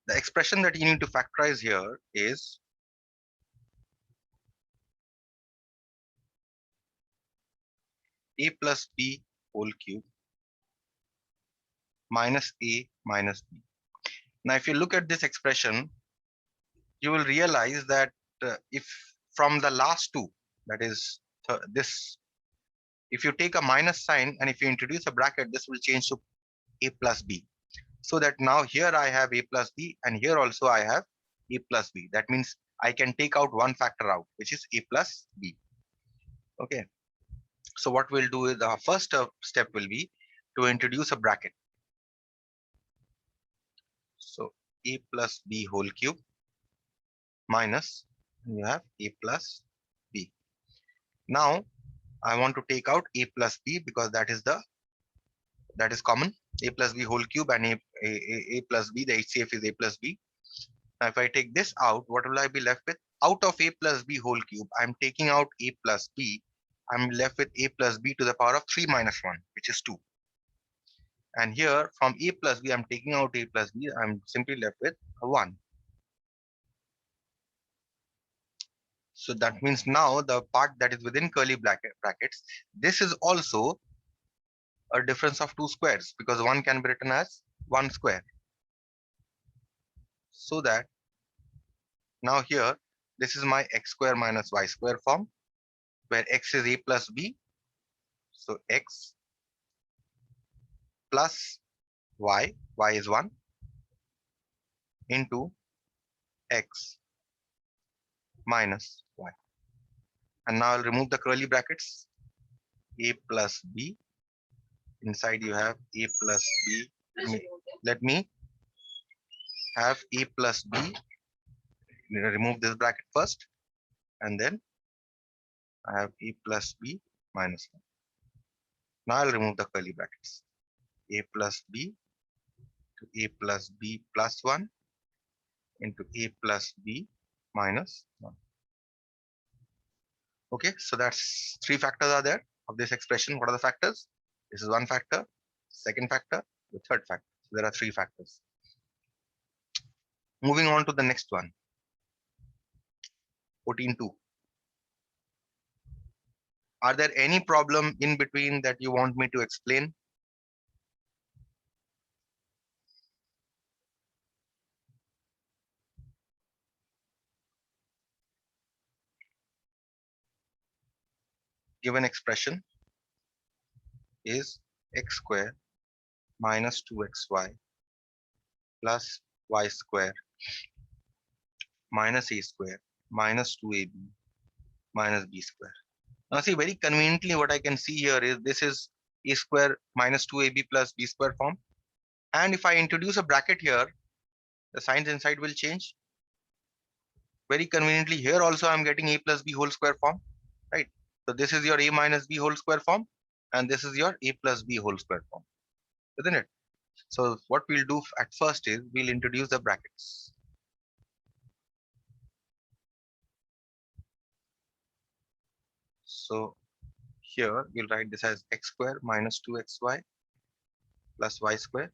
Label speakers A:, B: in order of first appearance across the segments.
A: The expression that you need to factorize here is a plus b whole cube minus a minus b. Now, if you look at this expression, you will realize that if from the last two, that is this, if you take a minus sign and if you introduce a bracket, this will change to a plus b. So that now here I have a plus b and here also I have a plus b. That means I can take out one factor out, which is a plus b. Okay. So what we'll do is the first step will be to introduce a bracket. So a plus b whole cube minus, you have a plus b. Now I want to take out a plus b because that is common. A plus b whole cube and a plus b, the HCF is a plus b. Now if I take this out, what will I be left with? Out of a plus b whole cube, I'm taking out a plus b. I'm left with a plus b to the power of 3 minus 1, which is 2. And here from a plus b, I'm taking out a plus b. I'm simply left with a 1. So that means now the part that is within curly brackets, this is also a difference of two squares because one can be written as one square. So that now here, this is my x square minus y square form, where x is a plus b. So x plus y is 1 into x minus y. And now I'll remove the curly brackets. A plus b. Inside you have a plus b. Let me have a plus b. Remove this bracket first. And then I have a plus b minus 1. Now I'll remove the curly brackets. A plus b to a plus b plus 1 into a plus b minus 1. Okay, so that's three factors are there of this expression. What are the factors? This is one factor, second factor, the third factor. So there are three factors. Moving on to the next one, 14.2. Are there any problem in between that you want me to explain? Given expression is x square minus 2xy plus y square minus a square minus 2ab minus b square. Now see, very conveniently what I can see here is this is a square minus 2ab plus b square form. And if I introduce a bracket here, the signs inside will change. Very conveniently here also I'm getting a plus b whole square form, right? So this is your a minus b whole square form and this is your a plus b whole square form, isn't it? So what we'll do at first is we'll introduce the brackets. So here we'll write this as x square minus 2xy plus y square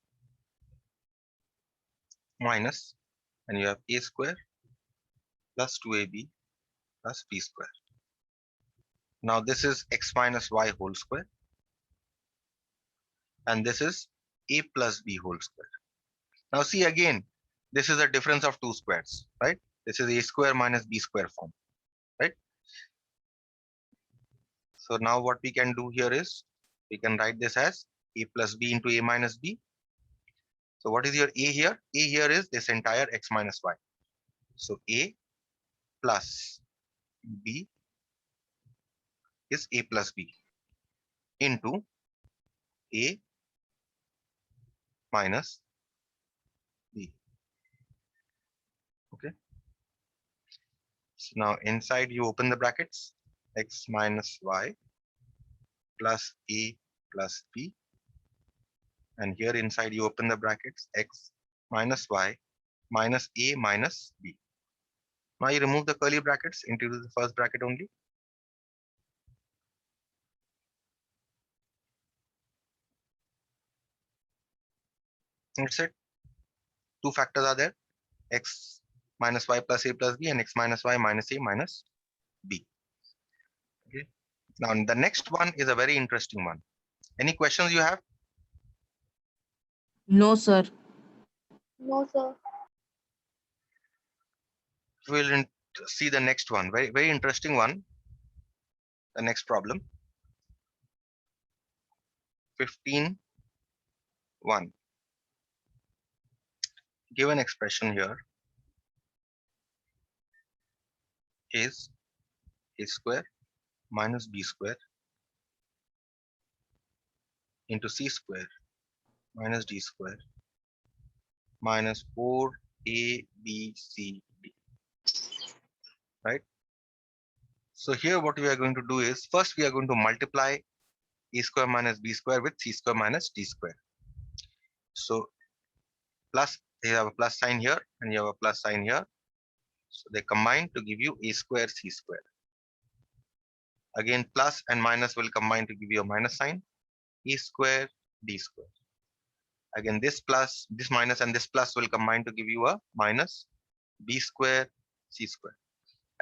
A: minus, and you have a square plus 2ab plus b square. Now this is x minus y whole square and this is a plus b whole square. Now see again, this is a difference of two squares, right? This is a square minus b square form, right? So now what we can do here is we can write this as a plus b into a minus b. So what is your a here? A here is this entire x minus y. So a plus b is a plus b into a minus b. Okay. So now inside you open the brackets, x minus y plus a plus b, and here inside you open the brackets, x minus y minus a minus b. Now you remove the curly brackets, introduce the first bracket only. That's it. Two factors are there. x minus y plus a plus b, and x minus y minus a minus b. Okay. Now the next one is a very interesting one. Any questions you have?
B: No, sir.
C: No, sir.
A: We'll see the next one. Very, very interesting one. The next problem. 15.1. Given expression here is a square minus b square into c square minus d square minus 4abcd, right? So here what we are going to do is, first we are going to multiply a square minus b square with c square minus d square. So plus, you have a plus sign here and you have a plus sign here. So they combine to give you a square c square. Again, plus and minus will combine to give you a minus sign, a square d square. Again, this plus, this minus and this plus will combine to give you a minus b square c square.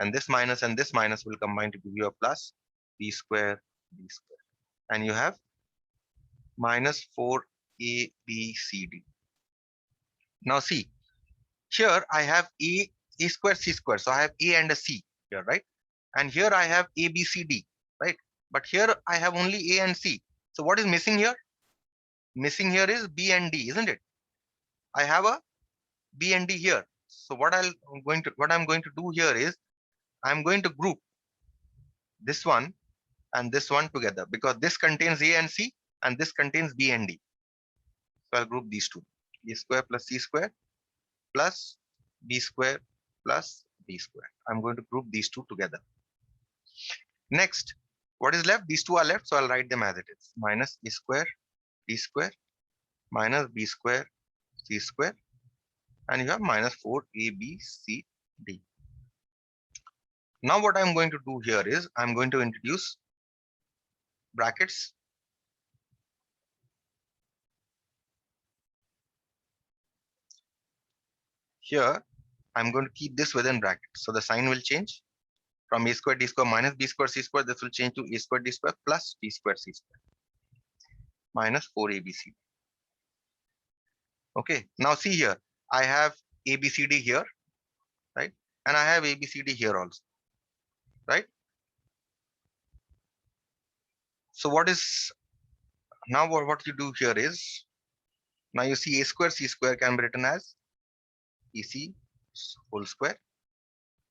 A: And this minus and this minus will combine to give you a plus b square d square. And you have minus 4abcd. Now see, here I have a square c square. So I have a and a c here, right? And here I have a b c d, right? But here I have only a and c. So what is missing here? Missing here is b and d, isn't it? I have a b and d here. So what I'm going to do here is I'm going to group this one and this one together, because this contains a and c and this contains b and d. So I'll group these two, a square plus c square plus b square plus d square. I'm going to group these two together. Next, what is left? These two are left, so I'll write them as it is. Minus a square d square minus b square c square, and you have minus 4abcd. Now what I'm going to do here is I'm going to introduce brackets. Here I'm going to keep this within brackets, so the sign will change from a square d square minus b square c square. This will change to a square d square plus b square c square minus 4abcd. Okay, now see here, I have abcd here, right? And I have abcd here also, right? So what is now what you do here is, now you see a square c square can be written as ec whole square,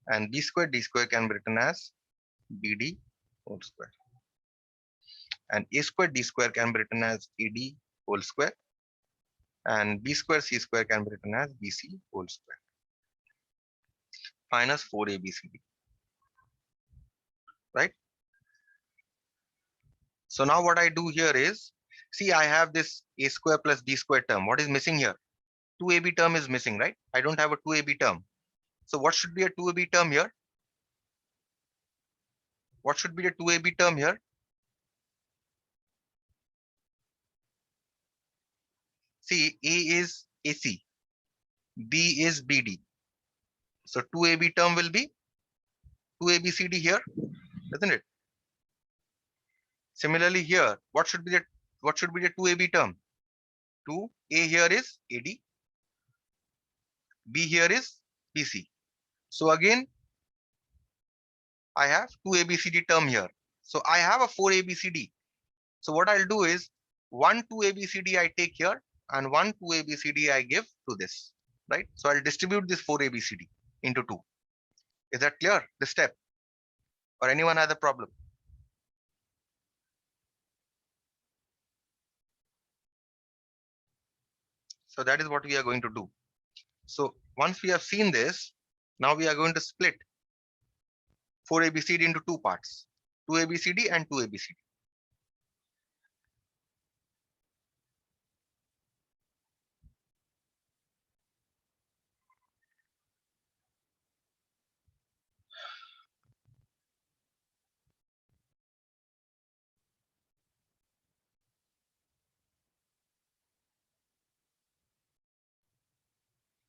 A: and b square d square can be written as bd whole square, and a square d square can be written as ad whole square, and b square c square can be written as bc whole square minus 4abcd, right? So now what I do here is, see, I have this a square plus b square term. What is missing here? 2ab term is missing, right? I don't have a 2ab term. So what should be a 2ab term here? What should be the 2ab term here? See, a is ac, b is bd. So 2ab term will be 2abcd here, isn't it? Similarly here, what should be the 2ab term? 2a here is ad, b here is bc. So again, I have 2abcd term here. So I have a 4abcd. So what I'll do is 1 2abcd I take here and 1 2abcd I give to this, right? So I'll distribute this 4abcd into 2. Is that clear, this step? Or anyone has a problem? So that is what we are going to do. So once we have seen this, now we are going to split 4abcd into two parts, 2abcd and 2abcd.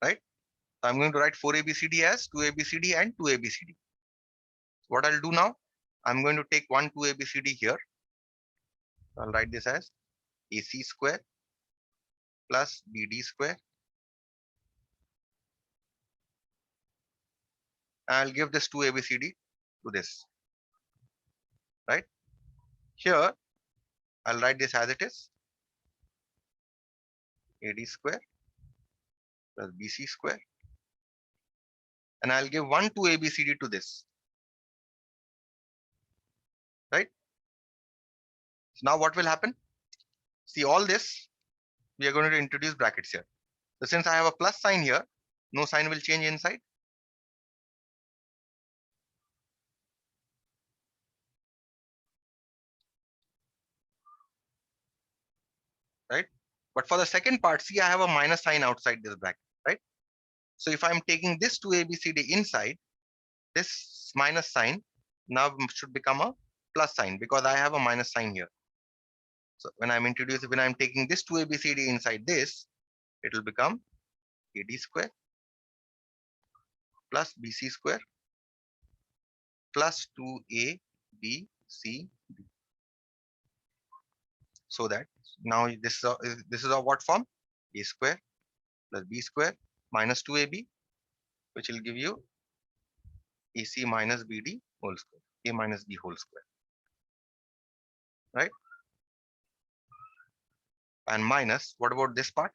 A: Right? So I'm going to write 4ABCD as 2ABCD and 2ABCD. What I'll do now, I'm going to take one 2ABCD here. I'll write this as AC square plus BD square. I'll give this 2ABCD to this, right? Here, I'll write this as it is. AD square plus BC square. And I'll give one 2ABCD to this, right? So now what will happen? See all this, we are going to introduce brackets here. So since I have a plus sign here, no sign will change inside. Right? But for the second part, see, I have a minus sign outside this bracket, right? So if I'm taking this 2ABCD inside, this minus sign now should become a plus sign because I have a minus sign here. So when I'm taking this 2ABCD inside this, it will become AD square plus BC square plus 2ABCD. So that now this is a what form? A square plus B square minus 2AB, which will give you AC minus BD whole square, A minus B whole square, right? And minus, what about this part?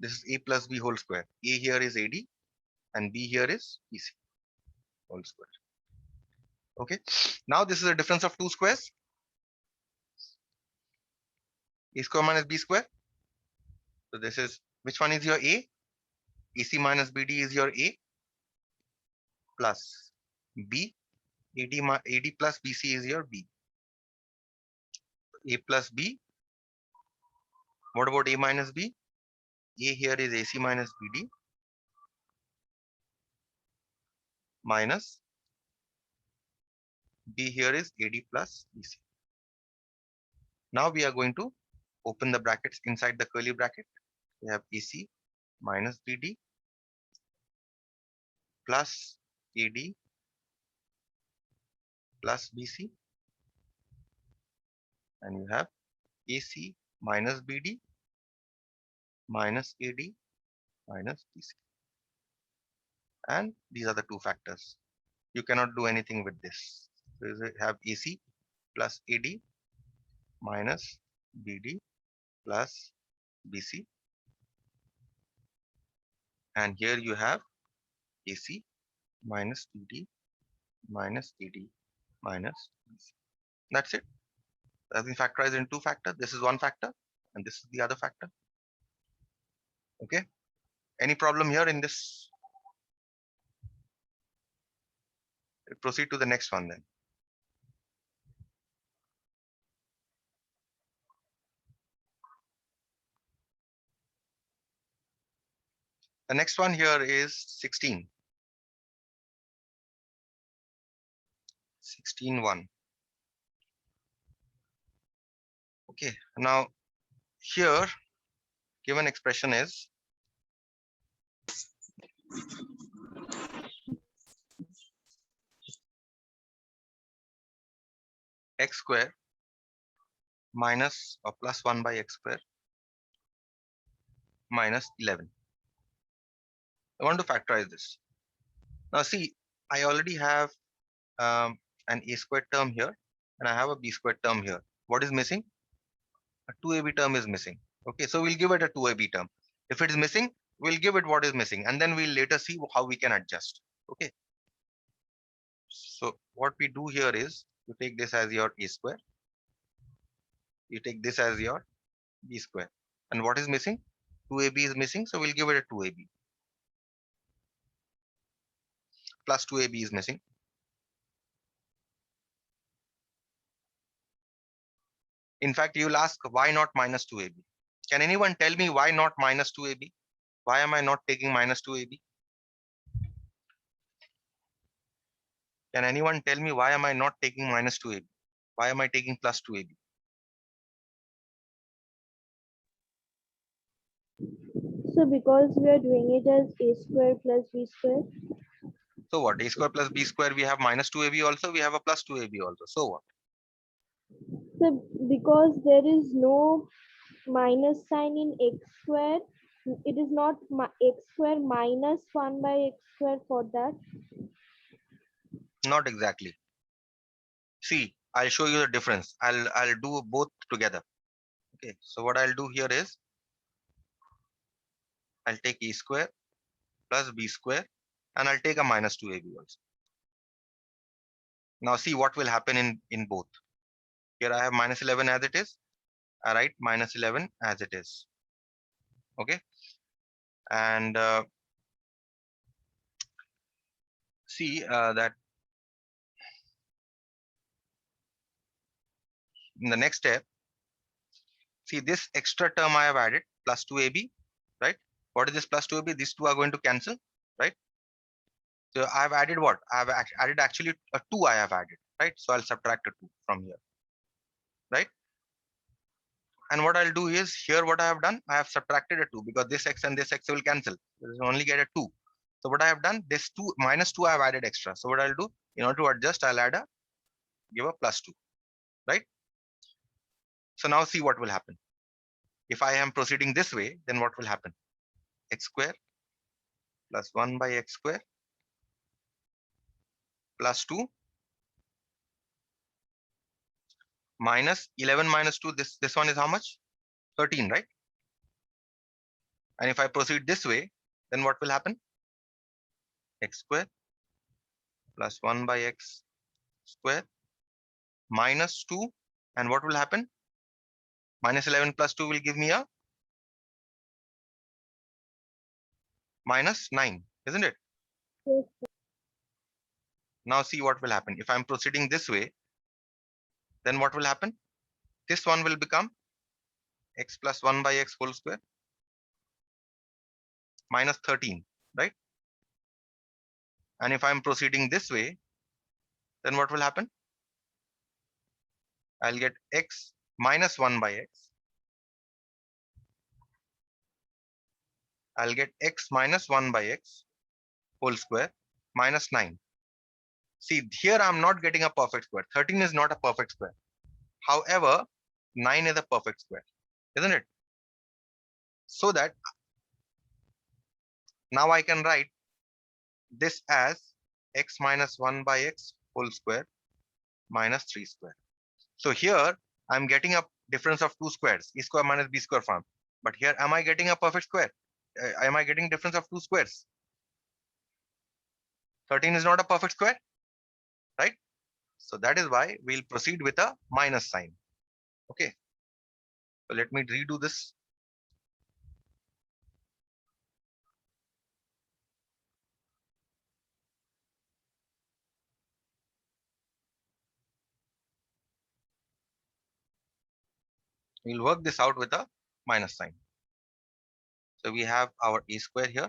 A: This is A plus B whole square. A here is AD and B here is BC whole square. Okay. Now this is a difference of two squares. A square minus B square. So this is, which one is your A? AC minus BD is your A plus B. AD plus BC is your B. A plus B. What about A minus B? A here is AC minus BD minus B here is AD plus BC. Now we are going to open the brackets inside the curly bracket. We have AC minus BD plus AD plus BC, and you have AC minus BD minus AD minus BC. And these are the two factors. You cannot do anything with this. So you have AC plus AD minus BD plus BC. And here you have AC minus BD minus AD minus BC. That's it. Has been factorized in two factors. This is one factor and this is the other factor. Okay. Any problem here in this? Proceed to the next one then. The next one here is 16. 16(1). Okay. Now here given expression is x square minus or plus 1 by x square minus 11. I want to factorize this. Now see, I already have an a squared term here and I have a b squared term here. What is missing? A 2ab term is missing. Okay, so we'll give it a 2ab term. If it is missing, we'll give it what is missing and then we'll later see how we can adjust. Okay. So what we do here is you take this as your a square. You take this as your b square. And what is missing? 2ab is missing, so we'll give it a 2ab. Plus 2ab is missing. In fact, you'll ask why not minus 2ab? Can anyone tell me why not minus 2ab? Why am I not taking minus 2ab? Can anyone tell me why am I not taking minus 2ab? Why am I taking plus 2ab?
C: So because we are doing it as a square plus b square.
A: So what? A square plus b square, we have minus 2ab also, we have a plus 2ab also. So what?
C: So because there is no minus sign in x square, it is not x square minus 1 by x square for that.
A: Not exactly. See, I'll show you the difference. I'll do both together. Okay. So what I'll do here is I'll take a square plus b square and I'll take a minus 2ab also. Now see what will happen in both. Here I have minus 11 as it is. I write minus 11 as it is. Okay. And see that in the next step, see this extra term I have added plus 2ab, right? What is this plus 2ab? These two are going to cancel, right? So I have added what? I have added actually a 2 I have added, right? So I'll subtract a 2 from here, right? And what I'll do is here what I have done, I have subtracted a 2 because this x and this x will cancel. We'll only get a 2. So what I have done, this 2 minus 2 I have added extra. So what I'll do, in order to adjust, I'll add give a plus 2, right? So now see what will happen. If I am proceeding this way, then what will happen? X square plus 1 by x square plus 2 minus 11 minus 2. This one is how much? 13, right? And if I proceed this way, then what will happen? X square plus 1 by x square minus 2. And what will happen? Minus 11 plus 2 will give me a minus 9, isn't it?
C: Yes.
A: Now see what will happen. If I'm proceeding this way, then what will happen? This one will become x plus 1 by x whole square minus 13, right? And if I'm proceeding this way, then what will happen? I'll get x minus 1 by x. I'll get x minus 1 by x whole square minus 9. See, here I'm not getting a perfect square. 13 is not a perfect square. However, 9 is a perfect square, isn't it? So that now I can write this as x minus 1 by x whole square minus 3 square. So here I'm getting a difference of two squares, a square minus b square form. But here, am I getting a perfect square? Am I getting difference of two squares? 13 is not a perfect square, right? So that is why we'll proceed with a minus sign. Okay. So let me redo this. We'll work this out with a minus sign. So we have our a square here,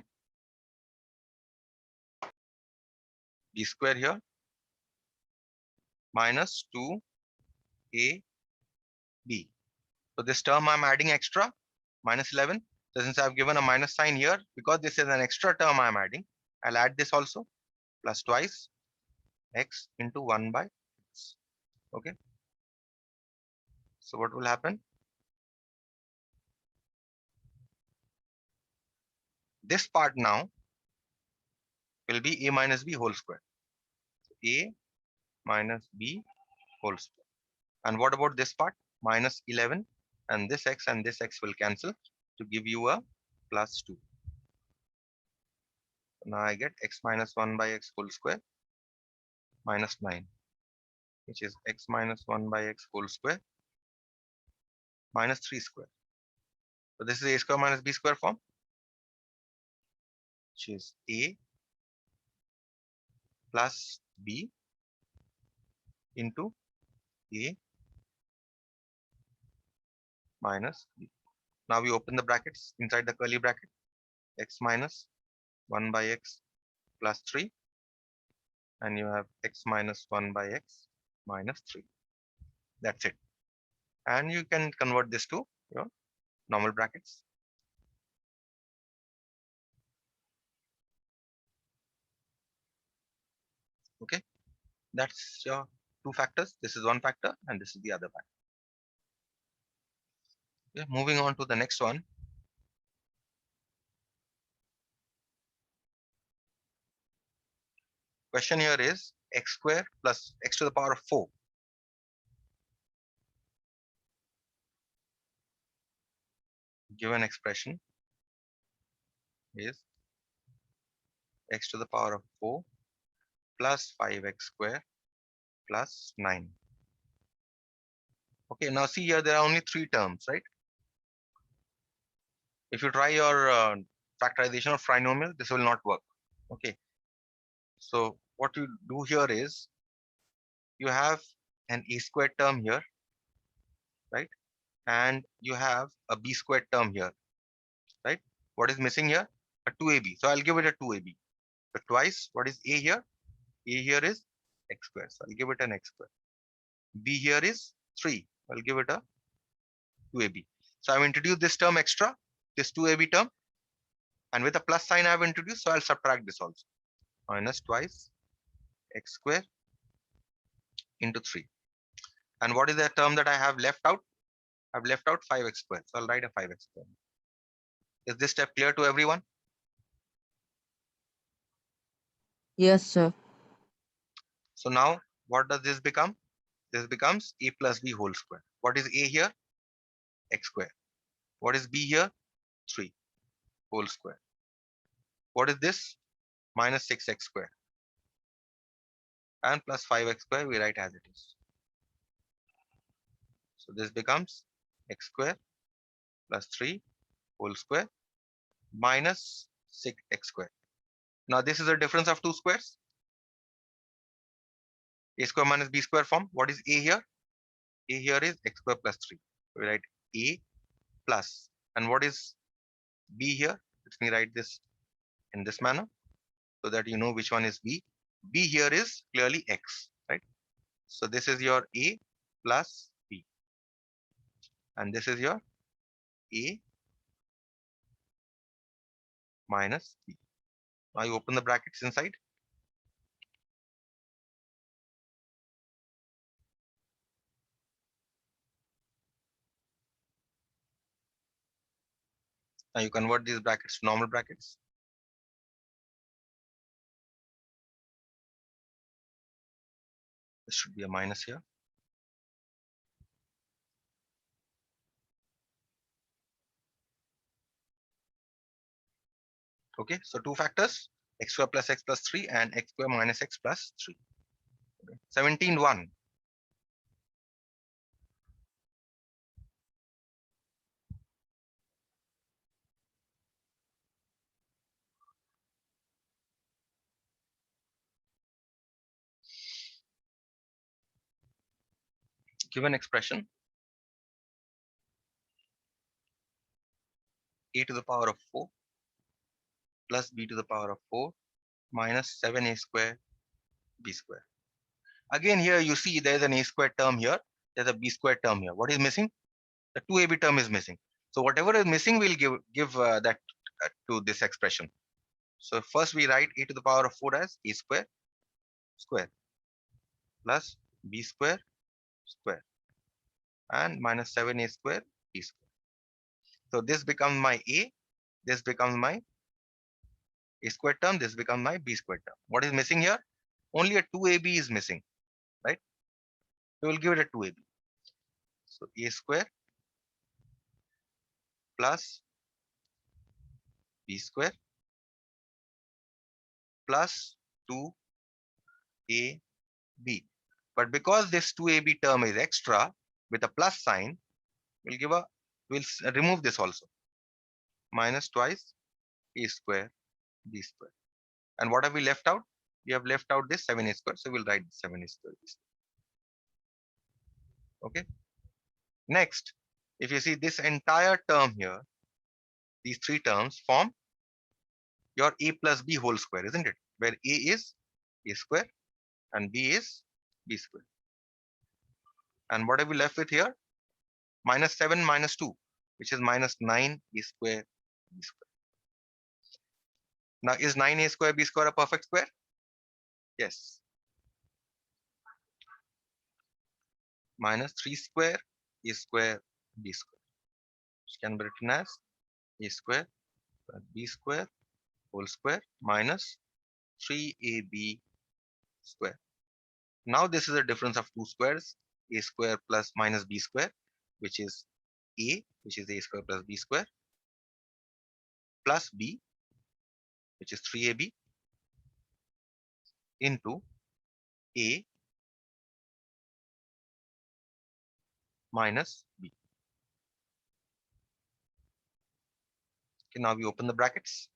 A: b square here, minus 2ab. So this term I'm adding extra, minus 11. So since I've given a minus sign here, because this is an extra term I'm adding, I'll add this also, plus twice x into 1 by x. Okay. So what will happen? This part now will be a minus b whole square. So a minus b whole square. And what about this part? Minus 11, and this x will cancel to give you a plus 2. Now I get x minus 1 by x whole square minus 9, which is x minus 1 by x whole square minus 3 square. So this is a square minus b square form, which is a plus b into a minus b. Now we open the brackets inside the curly bracket, x minus 1 by x plus 3, and you have x minus 1 by x minus 3. That's it. And you can convert this to your normal brackets. Okay, that's your two factors. This is one factor and this is the other factor. Okay, moving on to the next one. Question here is x square plus x to the power of 4. Given expression is x to the power of 4 plus 5x square plus 9. Okay, now see here, there are only three terms, right? If you try your factorization of trinomial, this will not work. Okay, so what you do here is you have an a squared term here, right? And you have a b squared term here, right? What is missing here? A 2ab. So I'll give it a 2ab. So twice, what is a here? A here is x squared. So I'll give it an x squared. B here is 3. I'll give it a 2ab. So I've introduced this term extra, this 2ab term, and with a plus sign I've introduced, so I'll subtract this also. Minus twice x square into 3. And what is the term that I have left out? I've left out 5x squared. So I'll write a 5x squared. Is this step clear to everyone?
B: Yes, sir.
A: So now what does this become? This becomes a plus b whole square. What is a here? X square. What is b here? 3 whole square. What is this? Minus 6x square. And plus 5x square we write as it is. So this becomes x square plus 3 whole square minus 6x square. Now this is a difference of two squares. A square minus b square form. What is a here? A here is x square plus 3. We write a plus. And what is b here? Let me write this in this manner so that you know which one is b. B here is clearly x, right? So this is your a plus b. And this is your a minus b. Now you open the brackets inside. Now you convert these brackets to normal brackets. This should be a minus here. Okay, so two factors, x square plus x plus 3 and x square minus x plus 3. Okay. 17(1). Given expression a to the power of 4 plus b to the power of 4 minus 7a square b square. Again here you see there's an a square term here, there's a b square term here. What is missing? The 2ab term is missing. So whatever is missing we'll give that to this expression. So first we write a to the power of 4 as a square square plus b square square and minus 7a square b square. So this becomes my a, this becomes my a square term, this becomes my b square term. What is missing here? Only a 2ab is missing, right? We will give it a 2ab. So a square plus b square plus 2ab. But because this 2ab term is extra with a plus sign, we'll remove this also. Minus twice a square b square. And what have we left out? We have left out this 7a square. So we'll write 7a square b square. Okay. Next, if you see this entire term here, these three terms form your a plus b whole square, isn't it? Where a is a square and b is b square. And what have we left with here? Minus 7 minus 2, which is minus 9 a square b square. Now is 9a square b square a perfect square? Yes. minus 3 square a square b square, which can be written as a square plus b square whole square minus 3ab square. Now this is a difference of two squares, a square plus minus b square, which is a square plus b square, plus b, which is 3ab, into a minus b. Okay, now we open the brackets.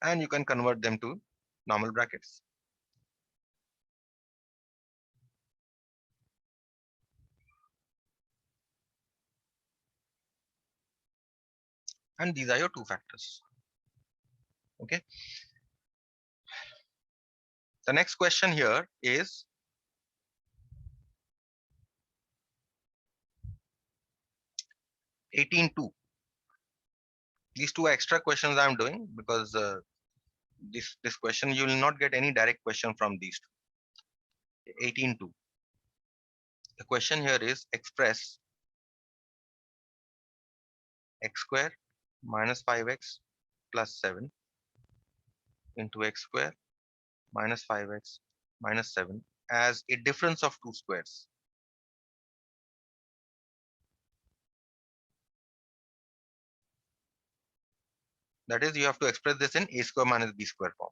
A: And you can convert them to normal brackets. And these are your two factors. Okay. The next question here is (18)2. These two extra questions I'm doing because this question you will not get any direct question from these two. 18.2. The question here is express x square minus 5x plus 7 into x square minus 5x minus 7 as a difference of two squares. That is, you have to express this in a square minus b square form.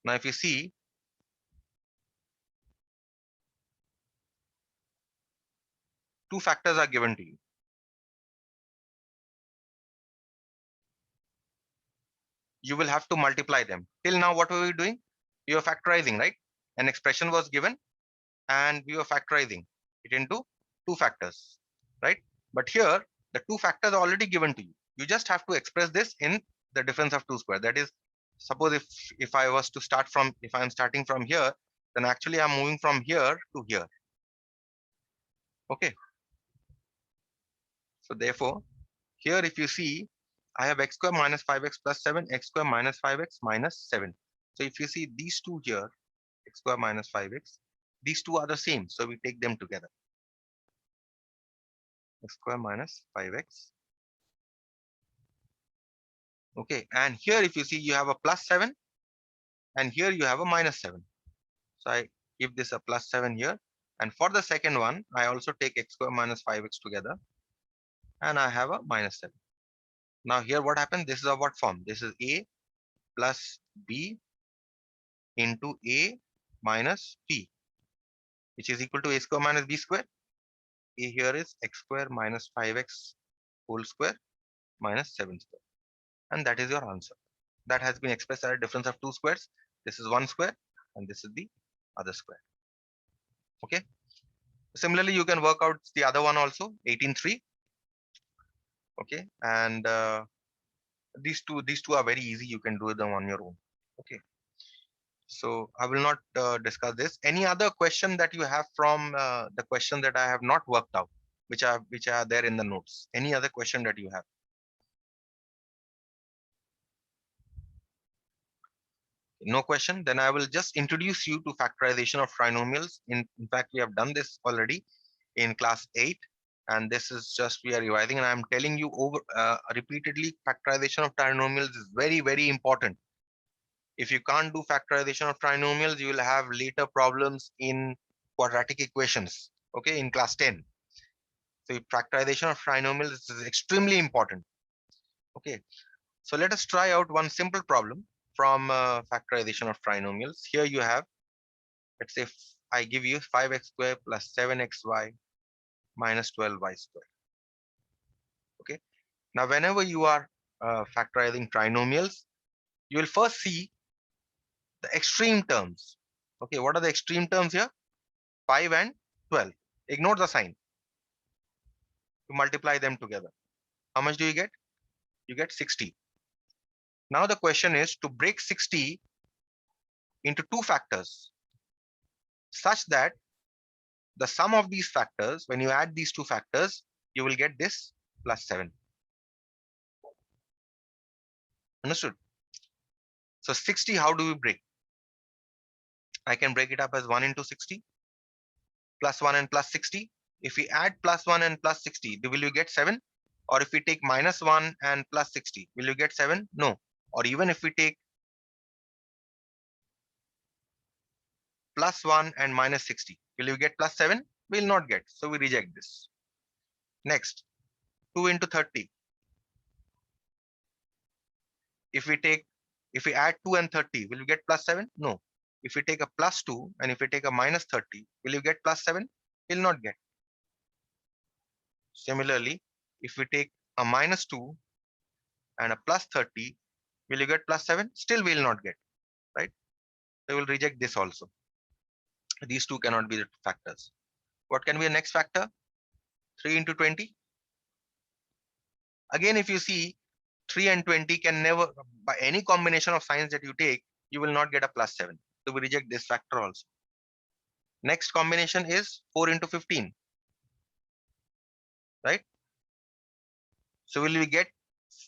A: Now, if you see, two factors are given to you. You will have to multiply them. Till now, what were we doing? We were factorizing, right? An expression was given and we were factorizing it into two factors, right? But here, the two factors are already given to you. You just have to express this in the difference of two squares. That is, suppose if I was to start from, if I'm starting from here, then actually I'm moving from here to here. Okay. So therefore, here if you see, I have x square minus 5x plus 7, x square minus 5x minus 7. So if you see these two here, x square minus 5x, these two are the same. So we take them together. X square minus 5x. Okay, and here if you see, you have a plus 7 and here you have a minus 7. So I give this a plus 7 here. And for the second one, I also take x square minus 5x together and I have a minus 7. Now here what happens? This is a what form? This is a plus b into a minus b, which is equal to a square minus b square. A here is x square minus 5x whole square minus 7 square. And that is your answer. That has been expressed as a difference of two squares. This is one square and this is the other square. Okay. Similarly, you can work out the other one also, 18.3. Okay. And these two are very easy. You can do them on your own. Okay. So I will not discuss this. Any other question that you have from the question that I have not worked out, which are there in the notes? Any other question that you have? No question. Then I will just introduce you to factorization of trinomials. In fact, we have done this already in class 8. And this is just we are revising. And I'm telling you over repeatedly, factorization of trinomials is very, very important. If you can't do factorization of trinomials, you will have later problems in quadratic equations, okay, in class 10. So factorization of trinomials is extremely important. Okay, so let us try out one simple problem from factorization of trinomials. Here you have, let's say I give you 5x squared plus 7xy minus 12y squared. Okay, now whenever you are factorizing trinomials, you will first see the extreme terms. Okay, what are the extreme terms here? 5 and 12. Ignore the sign. You multiply them together. How much do you get? You get 60. Now the question is to break 60 into two factors such that the sum of these factors, when you add these two factors, you will get this plus 7. Understood? So 60, how do we break? I can break it up as 1 into 60, plus 1 and plus 60. If we add plus 1 and plus 60, will you get 7? Or if we take minus 1 and plus 60, will you get 7? No. Or even if we take plus 1 and minus 60, will you get plus 7? We will not get. So we reject this. Next, 2 into 30. If we add 2 and 30, will you get plus 7? No. If we take a plus 2 and if we take a minus 30, will you get plus 7? Will not get. Similarly, if we take a minus 2 and a plus 30, will you get plus 7? Still we will not get, right? So we will reject this also. These two cannot be the factors. What can be the next factor? 3 into 20. Again, if you see 3 and 20 can never, by any combination of signs that you take, you will not get a plus 7. So we reject this factor also. Next combination is 4 into 15. Right? So will we get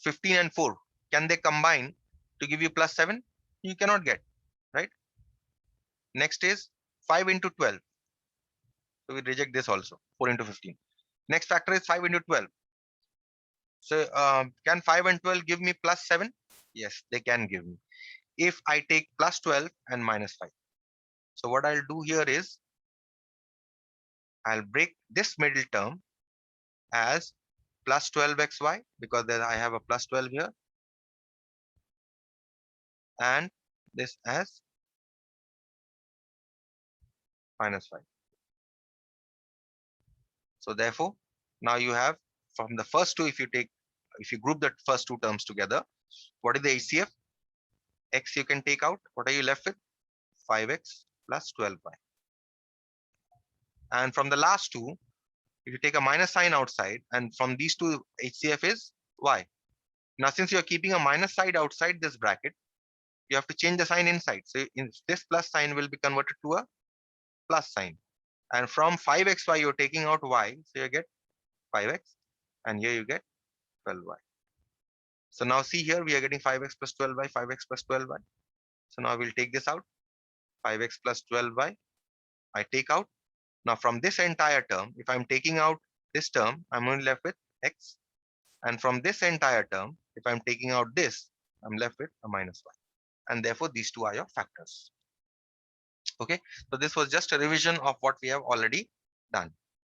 A: 15 and 4? Can they combine to give you plus 7? You cannot get, right? Next is 5 into 12. So we reject this also, 4 into 15. Next factor is 5 into 12. So can 5 and 12 give me plus 7? Yes, they can give me. If I take plus 12 and minus 5. So what I'll do here is, I'll break this middle term as plus 12xy, because then I have a plus 12 here, and this as minus 5. So therefore, now you have from the first two, if you group the first two terms together, what is the HCF? X you can take out. What are you left with? 5x plus 12y. And from the last two, if you take a minus sign outside, and from these two, HCF is y. Now, since you're keeping a minus side outside this bracket, you have to change the sign inside. So this plus sign will be converted to a plus sign. And from 5xy, you're taking out y. So you get 5x. And here you get 12y. So now see here, we are getting 5x plus 12y, 5x plus 12y. So now we'll take this out. 5x plus 12y. I take out. Now from this entire term, if I'm taking out this term, I'm only left with x. And from this entire term, if I'm taking out this, I'm left with a minus y. And therefore, these two are your factors. Okay. So this was just a revision of what we have already done.